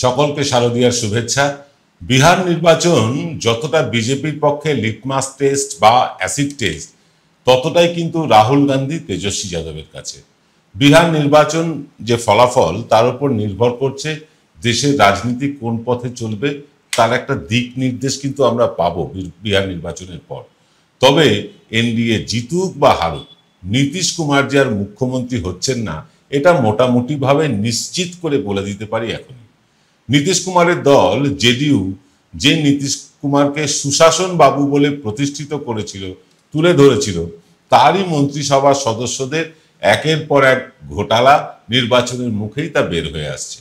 সকলকে শারদীয়ার শুভেচ্ছা। বিহার নির্বাচন যতটা বিজেপির পক্ষে লিটমাস টেস্ট বা অ্যাসিড টেস্ট, ততটাই কিন্তু রাহুল গান্ধী তেজস্বী যাদবের কাছে। বিহার নির্বাচন যে ফলাফল তার উপর নির্ভর করছে দেশের রাজনীতি কোন পথে চলবে, তার একটা দিক নির্দেশ কিন্তু আমরা পাবো বিহার নির্বাচনের পর। তবে এনডিএ জিতুক বা হারুক, নীতিশ কুমার যে আর মুখ্যমন্ত্রী হচ্ছেন না, এটা মোটামুটিভাবে নিশ্চিত করে বলে দিতে পারি এখনই। নীতিশ কুমারের দল জেডিইউ যে নীতিশ কুমারকে সুশাসন বাবু বলে প্রতিষ্ঠিত করেছিল, তুলে ধরেছিল, তারই মন্ত্রিসভার সদস্যদের একের পর এক ঘোটালা নির্বাচনের মুখেই তা বের হয়ে আসছে।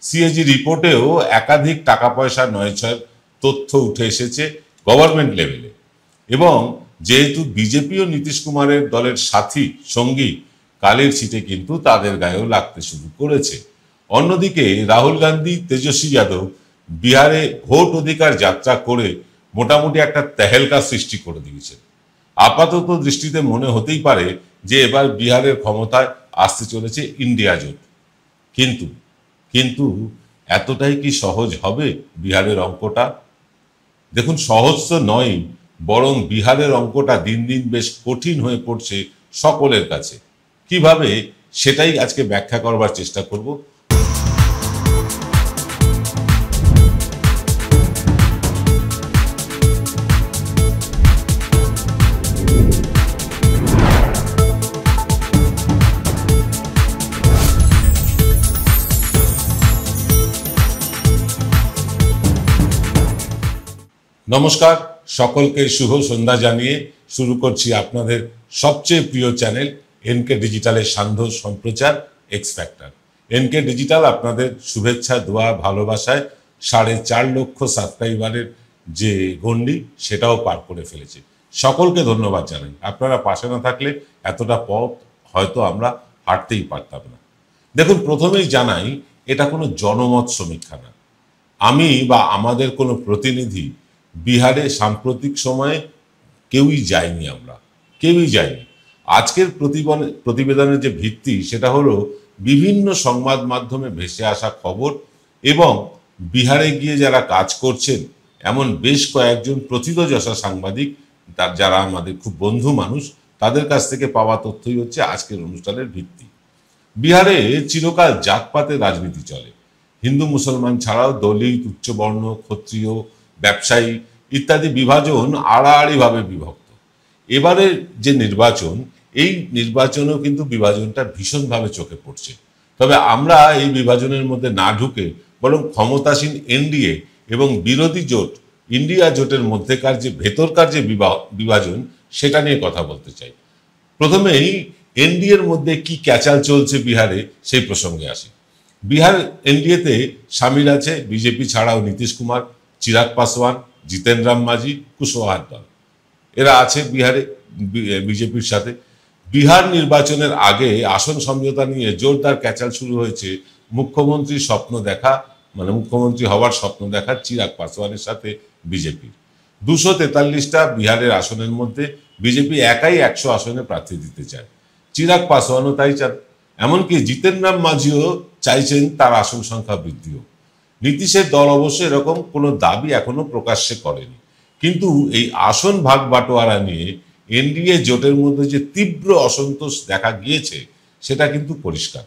সিএজি রিপোর্টেও একাধিক টাকা পয়সা নয়ছয়ের তথ্য উঠে এসেছে গভর্নমেন্ট লেভেলে, এবং যেহেতু বিজেপি ও নীতিশ কুমারের দলের সাথী সঙ্গী, কালের ছিটে কিন্তু তাদের গায়েও লাগতে শুরু করেছে। অন্যদিকে রাহুল গান্ধী তেজস্বী যাদব বিহারে ভোট অধিকার যাত্রা করে মোটামুটি একটা তেহেলকা সৃষ্টি করে দিয়েছেন। আপাতত দৃষ্টিতে মনে হতেই পারে যে এবার বিহারের ক্ষমতায় আসতে চলেছে ইন্ডিয়া জোট। কিন্তু এতটাই কি সহজ হবে বিহারের অঙ্কটা? দেখুন, সহজ তো নয়, বরং বিহারের অঙ্কটা দিন দিন বেশ কঠিন হয়ে পড়ছে সকলের কাছে। কিভাবে, সেটাই আজকে ব্যাখ্যা করবার চেষ্টা করব। নমস্কার, সকলকে শুভ সন্ধ্যা জানিয়ে শুরু করছি আপনাদের সবচেয়ে প্রিয় চ্যানেল এনকে ডিজিটালের সান্ধ্য সম্প্রচার এক্স ফ্যাক্টর। এনকে ডিজিটাল আপনাদের শুভেচ্ছা, দোয়া, ভালোবাসায় 4.5 লক্ষ সাবস্ক্রাইবারের যে গণ্ডি, সেটাও পার করে ফেলেছে। সকলকে ধন্যবাদ জানাই। আপনারা পাশে না থাকলে এতটা পথ হয়তো আমরা হাঁটতেই পারতাম না। দেখুন, প্রথমেই জানাই, এটা কোনো জনমত সমীক্ষা না। আমি বা আমাদের কোনো প্রতিনিধি বিহারে সাম্প্রতিক সময়ে কেউই যায়নি, আমরা কেউই যায়নি। আজকের প্রতিবেদনের যে ভিত্তি, সেটা হলো বিভিন্ন সংবাদ মাধ্যমে ভেসে আসা খবর এবং বিহারে গিয়ে যারা কাজ করছেন এমন বেশ কয়েকজন প্রথিতযশা সাংবাদিক, যারা আমাদের খুব বন্ধু মানুষ, তাদের কাছ থেকে পাওয়া তথ্যই হচ্ছে আজকের অনুষ্ঠানের ভিত্তি। বিহারে চিরকাল জাতপাতের রাজনীতি চলে। হিন্দু মুসলমান ছাড়াও দলিত, উচ্চবর্ণ, ক্ষত্রিয়, ব্যবসায়ী ইত্যাদি বিভাজন আড়াআড়িভাবে বিভক্ত। এবারে যে নির্বাচন, এই নির্বাচনেও কিন্তু বিভাজনটা ভীষণভাবে চোখে পড়ছে। তবে আমরা এই বিভাজনের মধ্যে না ঢুকে বরং ক্ষমতাসীন এনডিএ এবং বিরোধী জোট ইন্ডিয়া জোটের মধ্যেকার যে ভেতরকার যে বিভাজন, সেটা নিয়ে কথা বলতে চাই। প্রথমেই এনডিএর মধ্যে কি ক্যাচাল চলছে বিহারে, সেই প্রসঙ্গে আসি। বিহার এনডিএতে সামিল আছে বিজেপি ছাড়াও নীতিশ কুমার, চিরাগ পাসওয়ান, জিতেন রাম মাঝি, কুশওয়াহার দল। এরা আছে বিহারে বিজেপির সাথে। বিহার নির্বাচনের আগে আসন সমঝোতা নিয়ে জোরদার ক্যাচাল শুরু হয়েছে মুখ্যমন্ত্রীর স্বপ্ন দেখা, মানে মুখ্যমন্ত্রী হওয়ার স্বপ্ন দেখা চিরাগ পাসওয়ানের সাথে বিজেপির। 243টা বিহারের আসনের মধ্যে বিজেপি একাই 100 আসনে প্রার্থী দিতে চায়। চিরাগ পাসওয়ানও তাই চান। এমনকি জিতেন রাম মাঝিও চাইছেন তার আসন সংখ্যা বৃদ্ধিও। নীতিশের দল অবশ্য এরকম কোনো দাবি এখনো প্রকাশ্যে করেনি। কিন্তু এই আসন ভাগ বাটোয়ারা নিয়ে এনডিএ জোটের মধ্যে যে তীব্র অসন্তোষ দেখা গিয়েছে, সেটা কিন্তু পরিষ্কার।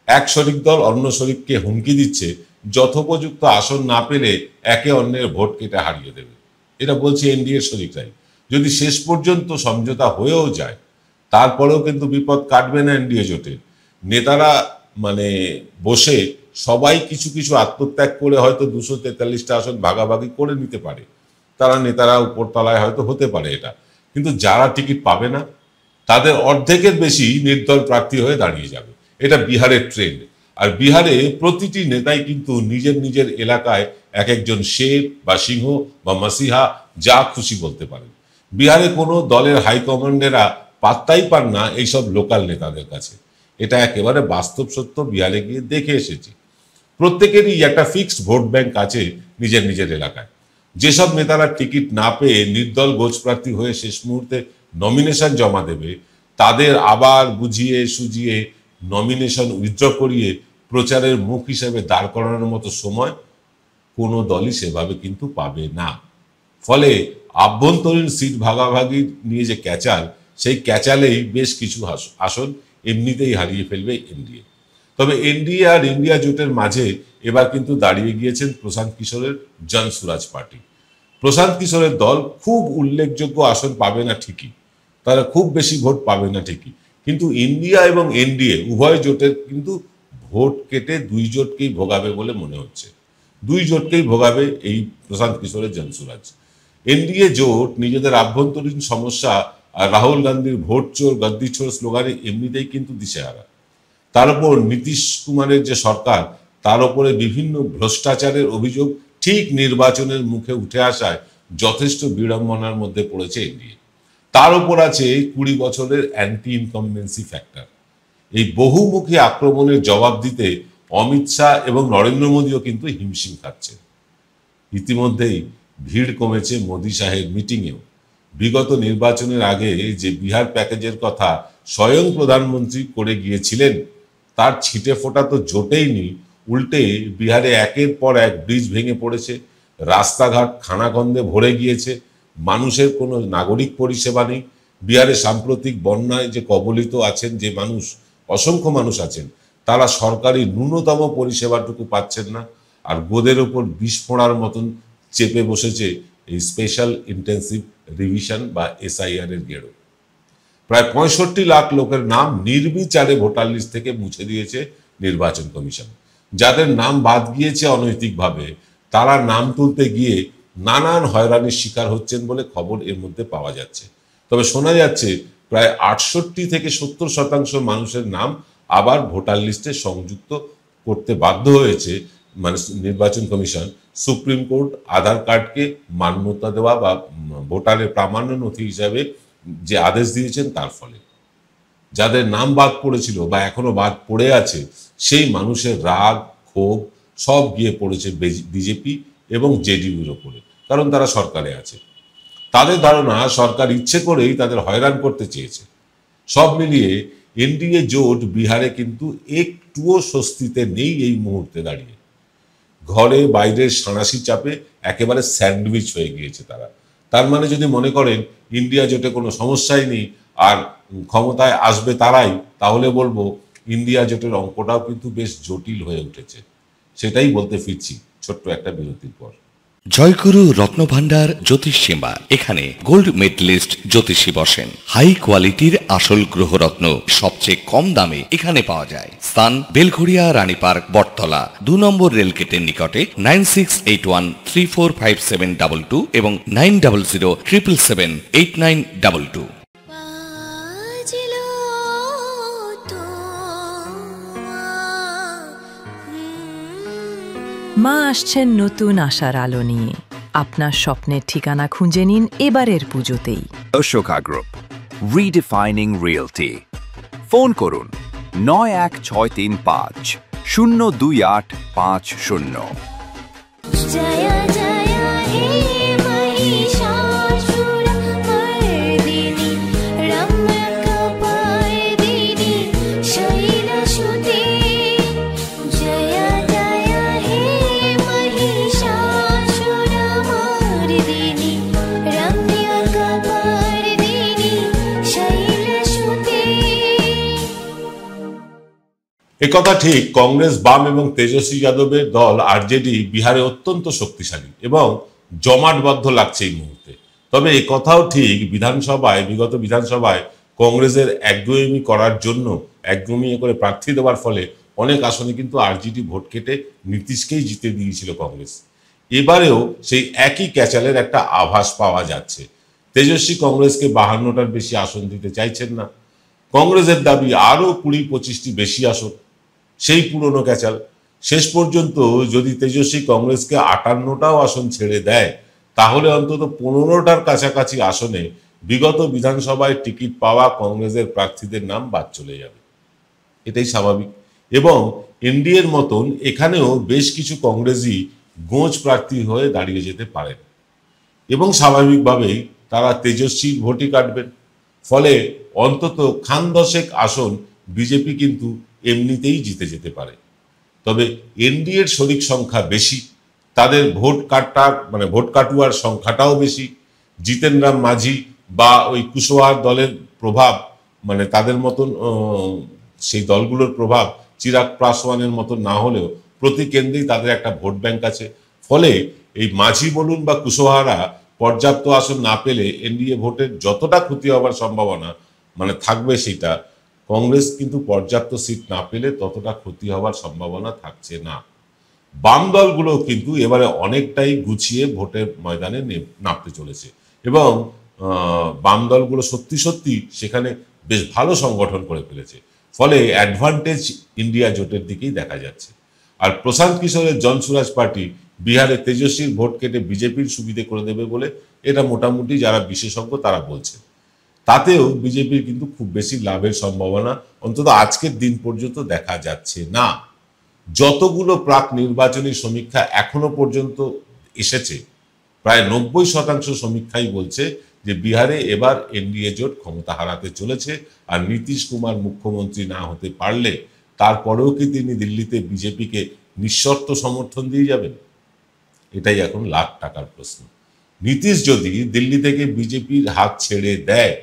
এক শরিক দল অন্য শরিককে হুমকি দিচ্ছে যথোপযুক্ত আসন না পেলে একে অন্যের ভোট কেটে হারিয়ে দেবে। এটা বলছে এনডিএ শরিকরাই। যদি শেষ পর্যন্ত সমঝোতা হয়েও যায়, তারপরেও কিন্তু বিপদ কাটবে না এনডিএ জোটের। নেতারা বসে সবাই কিছু কিছু আত্মত্যাগ করে হয়তো 243টা আসন ভাগাভাগি করে নিতে পারে। তারা নেতারা উপরতলায় হয়তো হতে পারে এটা, কিন্তু যারা টিকিট পাবে না, তাদের অর্ধেকের বেশি নির্দল প্রার্থী হয়ে দাঁড়িয়ে যাবে। এটা বিহারের ট্রেন্ড। আর বিহারে প্রতিটি নেতাই কিন্তু নিজের নিজের এলাকায় এক একজন শের বা সিংহ বা মাসিহা, যা খুশি বলতে পারেন। বিহারে কোনো দলের হাইকমান্ডেরা পাত্তাই পান না এইসব লোকাল নেতাদের কাছে। এটা একেবারে বাস্তব সত্য, বিহারে গিয়ে দেখে এসেছি। প্রত্যেকেরই একটা ফিক্সড ভোট ব্যাংক আছে নিজের নিজের এলাকায়। যেসব নেতারা টিকিট না পেয়ে নির্দল গোছ প্রার্থী হয়ে শেষ মুহূর্তে নমিনেশন জমা দেবে, তাদের আবার বুঝিয়ে সুঝিয়ে নমিনেশন উইথড্র করিয়ে প্রচারের মুখ হিসেবে দাঁড় করানোর মতো সময় কোনো দলই সেভাবে কিন্তু পাবে না। ফলে আভ্যন্তরীণ সিট ভাগাভাগি নিয়ে যে ক্যাচাল, সেই ক্যাচালেই বেশ কিছু আসন এমনিতেই হারিয়ে ফেলবে এনডিএ। তবে এনডিএ আর ইন্ডিয়া জোটের মাঝে এবার কিন্তু দাঁড়িয়ে গিয়েছেন প্রশান্ত কিশোরের জনসুরাজ পার্টি। প্রশান্ত কিশোরের দল খুব উল্লেখযোগ্য আসন পাবে না ঠিকই, তারা খুব বেশি ভোট পাবে না ঠিকই, কিন্তু ইন্ডিয়া এবং এনডিএ উভয় জোটের কিন্তু ভোট কেটে দুই জোটকেই ভোগাবে বলে মনে হচ্ছে। দুই জোটকেই ভোগাবে এই প্রশান্ত কিশোরের জনসুরাজ। এনডিএ জোট নিজেদের আভ্যন্তরীণ সমস্যা আর রাহুল গান্ধীর ভোট চোর গদ্দি চোর স্লোগানে এমনিতেই কিন্তু দিশেহারা। তার উপর নীতিশ কুমারের যে সরকার, তার উপরে বিভিন্ন ভ্রষ্টাচারের অভিযোগ ঠিক নির্বাচনের মুখে উঠে আসায় যথেষ্ট বিড়ম্বনার মধ্যে পড়েছে এনডিএ। তার উপর আছে 20 বছরের অ্যান্টি ইনকমবেন্সি ফ্যাক্টর। এই বহুমুখী আক্রমণের জবাব দিতে অমিত শাহ এবং নরেন্দ্র মোদীও কিন্তু হিমশিম খাচ্ছেন। ইতিমধ্যেই ভিড় কমেছে মোদী শাহের মিটিংয়েও। বিগত নির্বাচনের আগে যে বিহার প্যাকেজের কথা স্বয়ং প্রধানমন্ত্রী করে গিয়েছিলেন, তার ছিটে ফোটা তো জোটেইনি, উল্টে বিহারে একের পর এক ব্রিজ ভেঙে পড়েছে, রাস্তাঘাট খানাখন্দে ভরে গিয়েছে, মানুষের কোনো নাগরিক পরিষেবা নেই। বিহারে সাম্প্রতিক বন্যায় যে কবলিত আছেন যে মানুষ, অসংখ্য মানুষ আছেন, তারা সরকারি ন্যূনতম পরিষেবাটুকু পাচ্ছেন না। আর গোদের ওপর বিষ ফোঁড়ার মতন চেপে বসেছে এই স্পেশাল ইন্টেন্সিভ রিভিশন বা এসআইআর এর গেড়ো। প্রায় 65 লাখ লোকের নাম নির্বিচারে ভোটার লিস্ট থেকে মুছে দিয়েছে নির্বাচন কমিশন। যাদের নাম বাদ গিয়েছে অনৈতিকভাবে, তারা নাম তুলতে গিয়ে নানান হয়রানির শিকার হচ্ছেন বলে খবর এর মধ্যে পাওয়া যাচ্ছে। তবে শোনা যাচ্ছে প্রায় 68 থেকে 70% মানুষের নাম আবার ভোটার লিস্টে সংযুক্ত করতে বাধ্য হয়েছে মানে নির্বাচন কমিশন। সুপ্রিম কোর্ট আধার কার্ডকে মান্যতা দেওয়া বা ভোটারের প্রামাণ্য নথি হিসাবে যে আদেশ দিয়েছেন, তার ফলে যাদের নাম বাদ পড়েছিল বা এখনো বাদ পড়ে আছে, সেই মানুষের রাগ ক্ষোভ সব গিয়ে পড়েছে বিজেপি এবং জেডিইউর ওপরে, কারণ তারা সরকারে আছে। তাদের ধারণা সরকার ইচ্ছে করেই তাদের হয়রান করতে চেয়েছে। সব মিলিয়ে এনডিএ জোট বিহারে কিন্তু একটুও স্বস্তিতে নেই এই মুহূর্তে দাঁড়িয়ে। ঘরে বাইরের সাঁড়াশি চাপে একেবারে স্যান্ডউইচ হয়ে গিয়েছে তারা। তার মানে যদি মনে করেন ইন্ডিয়া জোটে কোনো সমস্যাই নেই আর ক্ষমতায় আসবে তারাই, তাহলে বলবো ইন্ডিয়া জোটের অঙ্কটাও কিন্তু বেশ জটিল হয়ে উঠেছে। সেটাই বলতে ফিরছি ছোট্ট একটা বিরতির পর। জয়গুরু রত্নভান্ডার জ্যোতিষ সীমা, এখানে গোল্ড মেডেলিস্ট জ্যোতিষী বসেন। হাই কোয়ালিটির আসল গ্রহরত্ন সবচেয়ে কম দামে এখানে পাওয়া যায়। স্থান বেলঘড়িয়া রানী পার্ক, বটতলা, 2 নম্বর রেলগেটের নিকটে। 9681345722 এবং 9007778922। মা আসছেন নতুন আশার আলো নিয়ে। আপনার স্বপ্নের ঠিকানা খুঁজে নিন এবারের পুজোতেই। Ashoka Group, redefining realty. Phone করুন 9163502850। একথা ঠিক, কংগ্রেস, বাম এবং তেজস্বী যাদবের দল আরজেডি বিহারে অত্যন্ত শক্তিশালী এবং জমাটবদ্ধ লাগছে এই মুহূর্তে। তবে একথাও ঠিক, বিগত বিধানসভায় কংগ্রেসের একগুঁয়েমি করার জন্য একগুঁয়ে করে প্রার্থী দেওয়ার ফলে অনেক আসনে কিন্তু আরজেডি ভোট কেটে নীতিশকেই জিতে দিয়েছিল কংগ্রেস। এবারেও সেই একই ক্যাচালের একটা আভাস পাওয়া যাচ্ছে। তেজস্বী কংগ্রেসকে 52টার বেশি আসন দিতে চাইছেন না। কংগ্রেসের দাবি আরও 20-25টি বেশি আসন, সেই পুরনো ক্যাচাল। শেষ পর্যন্ত যদি তেজস্বী কংগ্রেসকে 58টাও আসন ছেড়ে দেয়, তাহলে অন্তত 15টার কাছাকাছি আসনে বিগত বিধানসভায় টিকিট পাওয়া কংগ্রেসের প্রার্থীদের নাম বাদ চলে যাবে। এটাই স্বাভাবিক। এবং এনডিএর মতন এখানেও বেশ কিছু কংগ্রেসই গোঁজ প্রার্থী হয়ে দাঁড়িয়ে যেতে পারেন এবং স্বাভাবিকভাবেই তারা তেজস্বীর ভোটই কাটবেন। ফলে অন্তত খান 10 আসন বিজেপি কিন্তু এমনিতেই জিতে যেতে পারে। তবে এনডিএর শরিক সংখ্যা বেশি, তাদের ভোট কাটুয়ার সংখ্যাটাও বেশি। জিতেন রাম মাঝি বা ওই কুশওয়াহার দলের প্রভাব, মানে তাদের মতন সেই দলগুলোর প্রভাব চিরাগ পাসওয়ানের মতন না হলেও প্রতি কেন্দ্রেই তাদের একটা ভোট ব্যাংক আছে। ফলে এই মাঝি বলুন বা কুশওয়াহারা পর্যাপ্ত আসন না পেলে এনডিএ ভোটের যতটা ক্ষতি হওয়ার সম্ভাবনা থাকবে, সেটা কংগ্রেস কিন্তু পর্যাপ্ত সিট না পেলে ততটা ক্ষতি হওয়ার সম্ভাবনা থাকছে না। বাম দলগুলো কিন্তু এবারে অনেকটাই গুছিয়ে ভোটের ময়দানে নামতে চলেছে এবং বাম দলগুলো সত্যি সত্যি সেখানে বেশ ভালো সংগঠন করে ফেলেছে। ফলে অ্যাডভান্টেজ ইন্ডিয়া জোটের দিকেই দেখা যাচ্ছে। আর প্রশান্ত কিশোরের জনসুরাজ পার্টি বিহারে তেজস্বীর ভোট কেটে বিজেপির সুবিধে করে দেবে বলে এটা মোটামুটি যারা বিশেষজ্ঞ তারা বলছে। তাতেও বিজেপির কিন্তু খুব বেশি লাভের সম্ভাবনা অন্তত আজকের দিন পর্যন্ত দেখা যাচ্ছে না। যতগুলো প্রাক নির্বাচনী সমীক্ষা এখনো পর্যন্ত এসেছে, প্রায় 90% সমীক্ষাই বলছে যে বিহারে এবার এনডিএ জোট ক্ষমতা হারাতে চলেছে। আর নীতিশ কুমার মুখ্যমন্ত্রী না হতে পারলে তারপরেও কি তিনি দিল্লিতে বিজেপিকে নিঃশর্ত সমর্থন দিয়ে যাবেন? এটাই এখন লাখ টাকার প্রশ্ন। নীতিশ যদি দিল্লি থেকে বিজেপির হাত ছেড়ে দেয়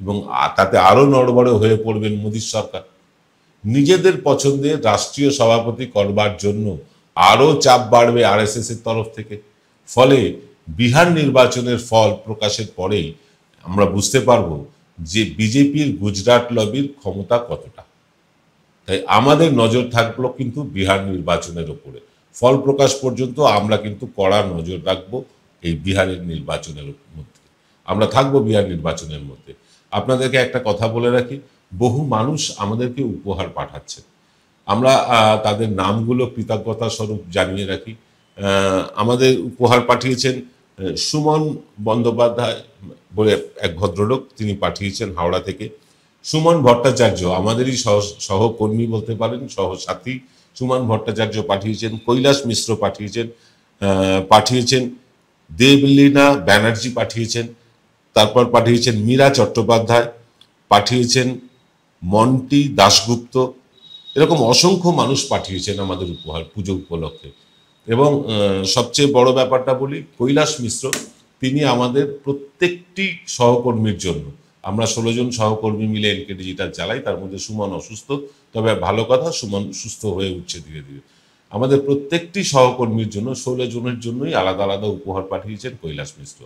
এবং তাতে আরো নড়বড়ে হয়ে পড়বেন মোদীর সরকার। নিজেদের পছন্দের রাষ্ট্রীয় সভাপতি করবার জন্য আরো চাপ বাড়বে আরএসএস এর তরফ থেকে। ফলে বিহার নির্বাচনের ফল প্রকাশের পরেই আমরা বুঝতে পারবো যে বিজেপির গুজরাট লবির ক্ষমতা কতটা। তাই আমাদের নজর থাকলো কিন্তু বিহার নির্বাচনের উপরে। ফল প্রকাশ পর্যন্ত আমরা কিন্তু কড়া নজর রাখবো এই বিহারের নির্বাচনের মধ্যে, আমরা থাকবো বিহার নির্বাচনের মধ্যে। আপনাদেরকে একটা কথা বলে রাখি, বহু মানুষ আমাদেরকে উপহার পাঠাচ্ছেন, আমরা তাদের নামগুলো কৃতজ্ঞতা স্বরূপ জানিয়ে রাখি। আমাদের উপহার পাঠিয়েছেন সুমন বন্দ্যোপাধ্যায় বলে এক ভদ্রলোক, তিনি পাঠিয়েছেন হাওড়া থেকে। সুমন ভট্টাচার্য আমাদেরই সহকর্মী বলতে পারেন, সহসাথী। সুমন ভট্টাচার্য পাঠিয়েছেন। কৈলাস মিশ্র পাঠিয়েছেন দেবলীনা ব্যানার্জি পাঠিয়েছেন। তারপর পাঠিয়েছেন মীরা চট্টোপাধ্যায়, পাঠিয়েছেন মন্টি দাশগুপ্ত। এরকম অসংখ্য মানুষ পাঠিয়েছেন আমাদের উপহার পুজো উপলক্ষে। এবং সবচেয়ে বড় ব্যাপারটা বলি, কৈলাস মিশ্র তিনি আমাদের প্রত্যেকটি সহকর্মীর জন্য, আমরা 16 জন সহকর্মী মিলে এনকে ডিজিটাল চালাই, তার মধ্যে সুমন অসুস্থ, তবে ভালো কথা সুমন সুস্থ হয়ে উঠছে ধীরে ধীরে। আমাদের প্রত্যেকটি সহকর্মীর জন্য 16 জনের জন্যই আলাদা আলাদা উপহার পাঠিয়েছেন কৈলাস মিশ্র।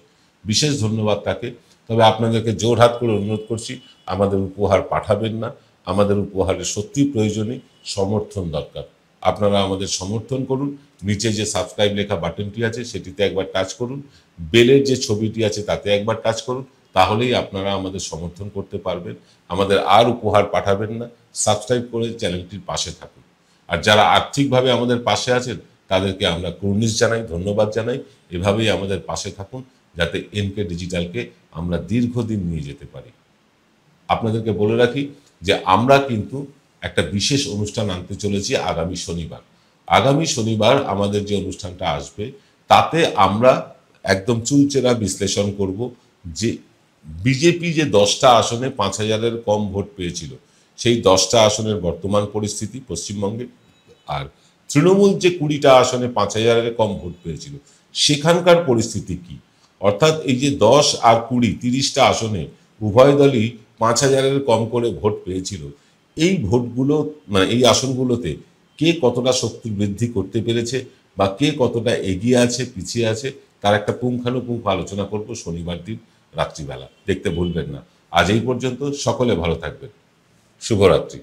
বিশেষ ধন্যবাদ তাকে। তবে আপনাদেরকে জোরহাত করে অনুরোধ করছি, আমাদের উপহার পাঠাবেন না। আমাদের উপহারের সত্যি প্রয়োজনীয় সমর্থন দরকার। আপনারা আমাদের সমর্থন করুন। নিচে যে সাবস্ক্রাইব লেখা বাটনটি আছে সেটিতে একবার টাচ করুন, বেলের যে ছবিটি আছে তাতে একবার টাচ করুন, তাহলেই আপনারা আমাদের সমর্থন করতে পারবেন। আমাদের আর উপহার পাঠাবেন না, সাবস্ক্রাইব করে চ্যানেলটির পাশে থাকুন। আর যারা আর্থিকভাবে আমাদের পাশে আছেন তাদেরকে আমরা কুর্নিশ জানাই, ধন্যবাদ জানাই। এভাবেই আমাদের পাশে থাকুন যাতে এনকে ডিজিটালকে আমরা দীর্ঘদিন নিয়ে যেতে পারি। আপনাদেরকে বলে রাখি যে আমরা কিন্তু একটা বিশেষ অনুষ্ঠান আনতে চলেছি আগামী শনিবার। আগামী শনিবার আমাদের যে অনুষ্ঠানটা আসবে তাতে আমরা একদম চুলচেরা বিশ্লেষণ করব যে বিজেপি যে 10টা আসনে 5000-এর কম ভোট পেয়েছিল, সেই 10টা আসনের বর্তমান পরিস্থিতি পশ্চিমবঙ্গে, আর তৃণমূল যে 20টা আসনে 5000-এর কম ভোট পেয়েছিল সেখানকার পরিস্থিতি কি। অর্থাৎ এই যে 10 আর 20 30টা আসনে উভয় দলই 5000-এর কম করে ভোট পেয়েছিল, এই ভোটগুলো এই আসনগুলোতে কে কতটা শক্তি বৃদ্ধি করতে পেরেছে বা কে কতটা এগিয়ে আছে পিছিয়ে আছে তার একটা পুঙ্খানুপুঙ্খ আলোচনা করব শনিবার দিন রাত্রিবেলা। দেখতে ভুলবেন না। আজ এই পর্যন্ত, সকলে ভালো থাকবেন। শুভরাত্রি।